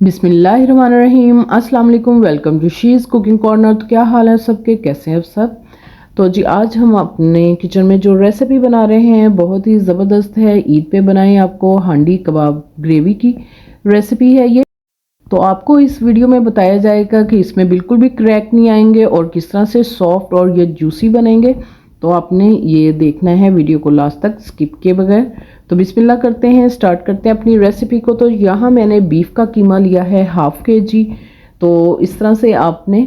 बिस्मिल्लाहिर्रहमानिर्रहीम। अस्सलाम वालेकुम। Welcome to she's cooking corner. तो क्या हाल है सबके, कैसे हैं सब? तो जी आज हम अपने किचन में जो रेसिपी बना रहे हैं बहुत ही ज़बरदस्त है। ईद पे बनाएं आपको हांडी कबाब ग्रेवी की रेसिपी है ये। तो आपको इस वीडियो में बताया जाएगा कि इसमें बिल्कुल भी क्रैक नहीं आएंगे और किस तरह से सॉफ्ट और ये जूसी बनेंगे। तो आपने ये देखना है वीडियो को लास्ट तक स्किप किए बगैर। तो बिस्मिल्लाह करते हैं, स्टार्ट करते हैं अपनी रेसिपी को। तो यहाँ मैंने बीफ का कीमा लिया है हाफ kg। तो इस तरह से आपने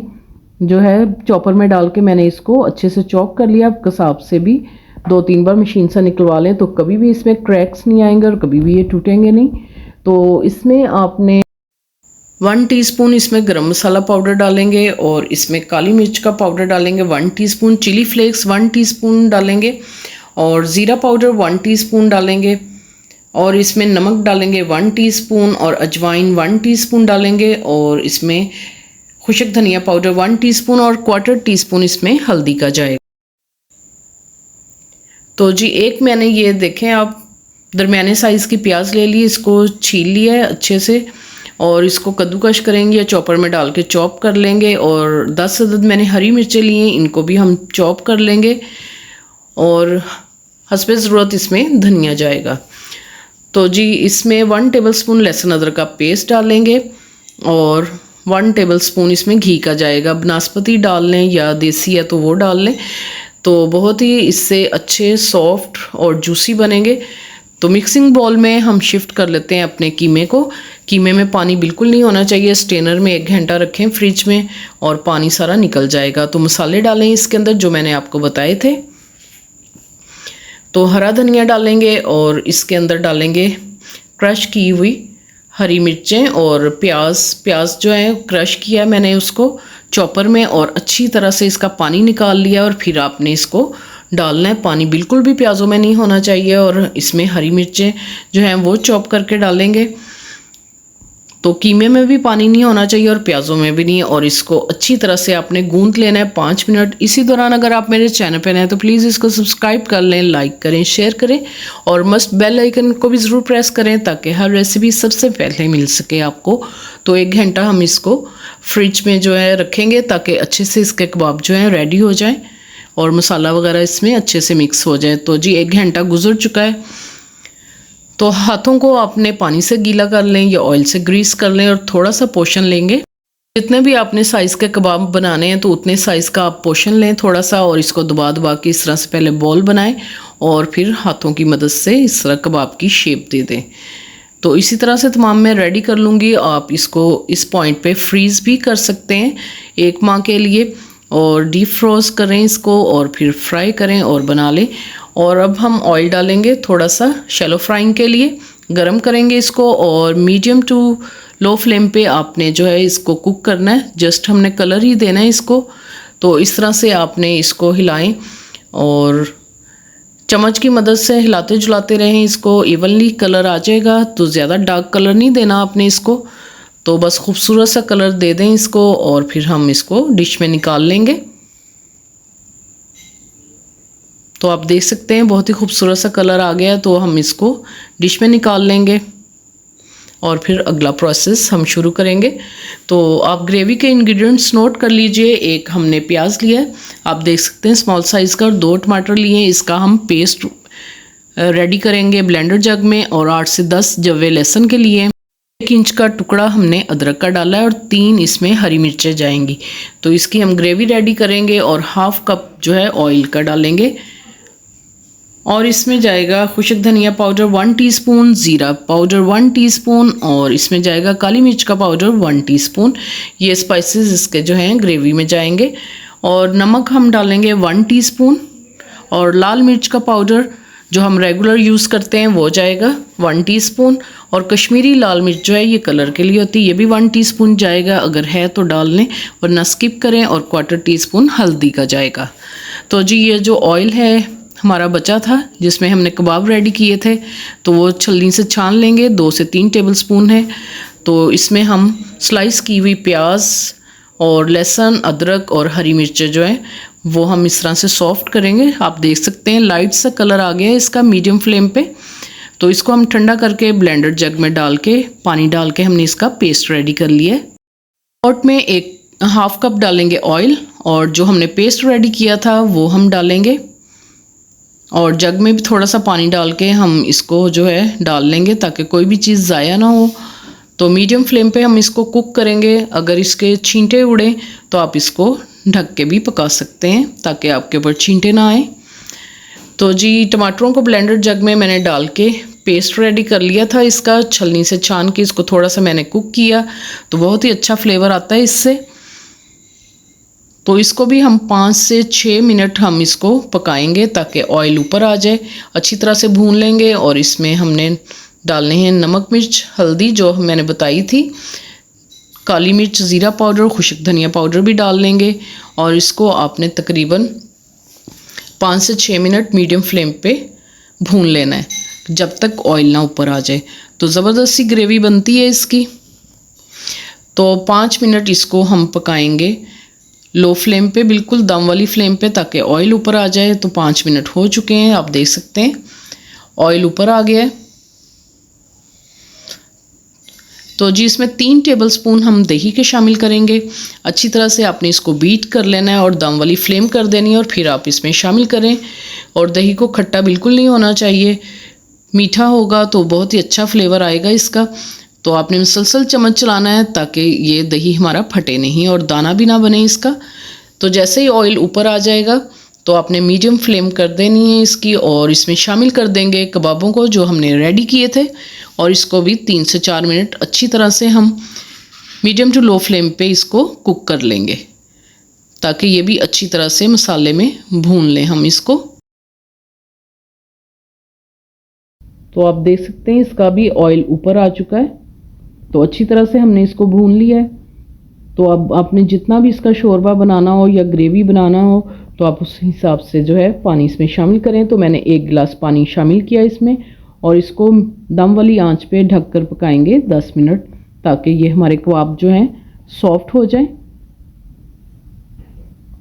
जो है चॉपर में डाल के मैंने इसको अच्छे से चॉप कर लिया। आप कसाब से भी 2-3 बार मशीन से निकलवा लें तो कभी भी इसमें क्रैक्स नहीं आएंगे और कभी भी ये टूटेंगे नहीं। तो इसमें आपने 1 टीस्पून इसमें गरम मसाला पाउडर डालेंगे और इसमें काली मिर्च का पाउडर डालेंगे 1 टीस्पून, चिली फ्लेक्स 1 टीस्पून डालेंगे और ज़ीरा पाउडर 1 टीस्पून डालेंगे और इसमें नमक डालेंगे 1 टीस्पून और अजवाइन 1 टीस्पून डालेंगे और इसमें खुशक धनिया पाउडर 1 टीस्पून और 1/4 टीस्पून इसमें हल्दी का जाएगा। तो जी एक मैंने ये देखें आप दरमियाने साइज़ की प्याज ले ली, इसको छील लिया है अच्छे से और इसको कद्दूकश करेंगे या चॉपर में डाल के चॉप कर लेंगे। और 10 अदद मैंने हरी मिर्चें ली हैं, इनको भी हम चॉप कर लेंगे और हस्बे ज़रूरत इसमें धनिया जाएगा। तो जी इसमें 1 टेबलस्पून लहसुन अदरक का पेस्ट डालेंगे और 1 टेबलस्पून इसमें घी का जाएगा। बनास्पति डाल लें या देसी है तो वो डाल लें, तो बहुत ही इससे अच्छे सॉफ्ट और जूसी बनेंगे। तो मिक्सिंग बाउल में हम शिफ्ट कर लेते हैं अपने कीमे को। कीमे में पानी बिल्कुल नहीं होना चाहिए। स्ट्रेनर में 1 घंटा रखें फ्रिज में और पानी सारा निकल जाएगा। तो मसाले डालें इसके अंदर जो मैंने आपको बताए थे। तो हरा धनिया डालेंगे और इसके अंदर डालेंगे क्रश की हुई हरी मिर्चें और प्याज जो है क्रश किया मैंने उसको चॉपर में और अच्छी तरह से इसका पानी निकाल लिया और फिर आपने इसको डालना है। पानी बिल्कुल भी प्याज़ों में नहीं होना चाहिए और इसमें हरी मिर्चें जो हैं वो चॉप करके डालेंगे। तो कीमे में भी पानी नहीं होना चाहिए और प्याज़ों में भी नहीं। और इसको अच्छी तरह से आपने गूंथ लेना है 5 मिनट। इसी दौरान अगर आप मेरे चैनल पर नए हैं तो प्लीज़ इसको सब्सक्राइब कर लें, लाइक करें, शेयर करें और मस्ट बेल आइकन को भी ज़रूर प्रेस करें ताकि हर रेसिपी सबसे पहले मिल सके आपको। तो 1 घंटा हम इसको फ्रिज में जो है रखेंगे ताकि अच्छे से इसके कबाब जो हैं रेडी हो जाएँ और मसाला वगैरह इसमें अच्छे से मिक्स हो जाए। तो जी 1 घंटा गुजर चुका है। तो हाथों को आपने पानी से गीला कर लें या ऑयल से ग्रीस कर लें और थोड़ा सा पोर्शन लेंगे। जितने भी आपने साइज़ के कबाब बनाने हैं तो उतने साइज़ का आप पोर्शन लें थोड़ा सा और इसको दबा के इस तरह से पहले बॉल बनाएं और फिर हाथों की मदद से इस तरह कबाब की शेप दे दें। तो इसी तरह से तमाम मैं रेडी कर लूँगी। आप इसको इस पॉइंट पे फ्रीज़ भी कर सकते हैं 1 माह के लिए और डीप फ्रोज करें इसको और फिर फ्राई करें और बना लें। और अब हम ऑयल डालेंगे थोड़ा सा शैलो फ्राइंग के लिए, गरम करेंगे इसको और मीडियम टू लो फ्लेम पे आपने जो है इसको कुक करना है। जस्ट हमने कलर ही देना है इसको। तो इस तरह से आपने इसको हिलाएं और चम्मच की मदद से हिलाते जुलाते रहें। इसको इवनली कलर आ जाएगा। तो ज़्यादा डार्क कलर नहीं देना आपने इसको, तो बस खूबसूरत सा कलर दे दें इसको और फिर हम इसको डिश में निकाल लेंगे। तो आप देख सकते हैं बहुत ही खूबसूरत सा कलर आ गया। तो हम इसको डिश में निकाल लेंगे और फिर अगला प्रोसेस हम शुरू करेंगे। तो आप ग्रेवी के इंग्रेडिएंट्स नोट कर लीजिए। 1 हमने प्याज लिया है, आप देख सकते हैं स्मॉल साइज़ का, और 2 टमाटर लिए हैं। इसका हम पेस्ट रेडी करेंगे ब्लेंडर जग में। और 8 से 10 जवे लहसुन के लिए 1 इंच का टुकड़ा हमने अदरक का डाला है और 3 इसमें हरी मिर्चें जाएंगी। तो इसकी हम ग्रेवी रेडी करेंगे और 1/2 कप जो है ऑयल का डालेंगे और इसमें जाएगा खुशक धनिया पाउडर 1 टीस्पून, ज़ीरा पाउडर 1 टीस्पून और इसमें जाएगा काली मिर्च का पाउडर 1 टीस्पून। ये स्पाइसेस इसके जो हैं ग्रेवी में जाएंगे। और नमक हम डालेंगे 1 टीस्पून और लाल मिर्च का पाउडर जो हम रेगुलर यूज़ करते हैं वो जाएगा 1 टीस्पून। और कश्मीरी लाल मिर्च जो है ये कलर के लिए होती है, ये भी 1 टीस्पून जाएगा। अगर है तो डाल लें वरना स्किप करें। और 1/4 टीस्पून हल्दी का जाएगा। तो जी ये जो ऑयल है हमारा बचा था जिसमें हमने कबाब रेडी किए थे तो वो छलनी से छान लेंगे। 2 से 3 टेबलस्पून है। तो इसमें हम स्लाइस की हुई प्याज और लहसुन, अदरक और हरी मिर्चें जो है वो हम इस तरह से सॉफ्ट करेंगे। आप देख सकते हैं लाइट सा कलर आ गया है इसका मीडियम फ्लेम पे। तो इसको हम ठंडा करके ब्लेंडर जग में डाल के पानी डाल के हमने इसका पेस्ट रेडी कर लिया है। पॉट में एक हाफ कप डालेंगे ऑयल और जो हमने पेस्ट रेडी किया था वो हम डालेंगे और जग में भी थोड़ा सा पानी डाल के हम इसको जो है डाल लेंगे ताकि कोई भी चीज़ ज़ाया ना हो। तो मीडियम फ्लेम पे हम इसको कुक करेंगे। अगर इसके छींटे उड़े तो आप इसको ढक के भी पका सकते हैं ताकि आपके ऊपर छींटे ना आए। तो जी टमाटरों को ब्लेंडर जग में मैंने डाल के पेस्ट रेडी कर लिया था। इसका छलनी से छान के इसको थोड़ा सा मैंने कुक किया तो बहुत ही अच्छा फ्लेवर आता है इससे। तो इसको भी हम 5 से 6 मिनट हम इसको पकाएंगे ताकि ऑयल ऊपर आ जाए। अच्छी तरह से भून लेंगे और इसमें हमने डालने हैं नमक, मिर्च, हल्दी जो मैंने बताई थी, काली मिर्च, ज़ीरा पाउडर, खुश्क धनिया पाउडर भी डाल लेंगे और इसको आपने तकरीबन 5 से 6 मिनट मीडियम फ्लेम पे भून लेना है जब तक ऑयल ना ऊपर आ जाए। तो ज़बरदस्त सी ग्रेवी बनती है इसकी। तो 5 मिनट इसको हम पकाएंगे लो फ्लेम पे, बिल्कुल दम वाली फ्लेम पे, ताकि ऑयल ऊपर आ जाए। तो 5 मिनट हो चुके हैं, आप देख सकते हैं ऑयल ऊपर आ गया है। तो जी इसमें 3 टेबलस्पून हम दही के शामिल करेंगे। अच्छी तरह से आपने इसको बीट कर लेना है और दम वाली फ्लेम कर देनी है और फिर आप इसमें शामिल करें। और दही को खट्टा बिल्कुल नहीं होना चाहिए, मीठा होगा तो बहुत ही अच्छा फ्लेवर आएगा इसका। तो आपने मुसलसल चम्मच चलाना है ताकि ये दही हमारा फटे नहीं और दाना भी ना बने इसका। तो जैसे ही ऑयल ऊपर आ जाएगा तो आपने मीडियम फ्लेम कर देनी है इसकी और इसमें शामिल कर देंगे कबाबों को जो हमने रेडी किए थे और इसको भी 3 से 4 मिनट अच्छी तरह से हम मीडियम टू लो फ्लेम पे इसको कुक कर लेंगे ताकि ये भी अच्छी तरह से मसाले में भून लें हम इसको। तो आप देख सकते हैं इसका भी ऑयल ऊपर आ चुका है। तो अच्छी तरह से हमने इसको भून लिया है। तो अब आपने जितना भी इसका शोरबा बनाना हो या ग्रेवी बनाना हो तो आप उस हिसाब से जो है पानी इसमें शामिल करें। तो मैंने 1 गिलास पानी शामिल किया इसमें और इसको दम वाली आंच पे ढककर पकाएंगे 10 मिनट ताकि ये हमारे कबाब जो हैं सॉफ्ट हो जाए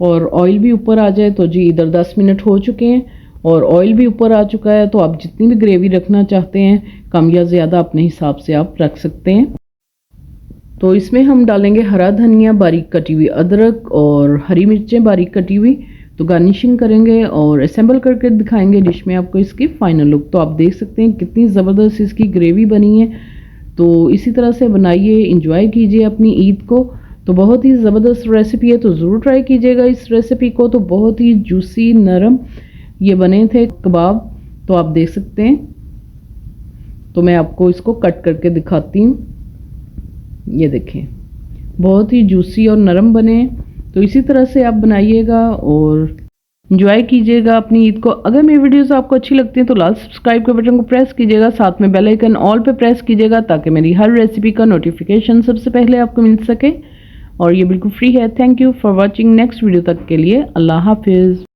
और ऑयल भी ऊपर आ जाए। तो जी इधर 10 मिनट हो चुके हैं और ऑयल भी ऊपर आ चुका है। तो आप जितनी भी ग्रेवी रखना चाहते हैं कम या ज़्यादा अपने हिसाब से आप रख सकते हैं। तो इसमें हम डालेंगे हरा धनिया, बारीक कटी हुई अदरक और हरी मिर्चें बारीक कटी हुई। तो गार्निशिंग करेंगे और असेंबल करके दिखाएंगे डिश में आपको इसकी फाइनल लुक। तो आप देख सकते हैं कितनी ज़बरदस्त इसकी ग्रेवी बनी है। तो इसी तरह से बनाइए, इंजॉय कीजिए अपनी ईद को। तो बहुत ही ज़बरदस्त रेसिपी है, तो ज़रूर ट्राई कीजिएगा इस रेसिपी को। तो बहुत ही जूसी नरम ये बने थे कबाब, तो आप देख सकते हैं। तो मैं आपको इसको कट करके दिखाती हूँ, ये देखें बहुत ही जूसी और नरम बने। तो इसी तरह से आप बनाइएगा और एंजॉय कीजिएगा अपनी ईद को। अगर मेरी वीडियोस आपको अच्छी लगती हैं तो लाल सब्सक्राइब के बटन को प्रेस कीजिएगा, साथ में बेल आइकन ऑल पे प्रेस कीजिएगा ताकि मेरी हर रेसिपी का नोटिफिकेशन सबसे पहले आपको मिल सके और ये बिल्कुल फ्री है। Thank you for watching. Next video तक के लिए अल्लाह हाफिज़।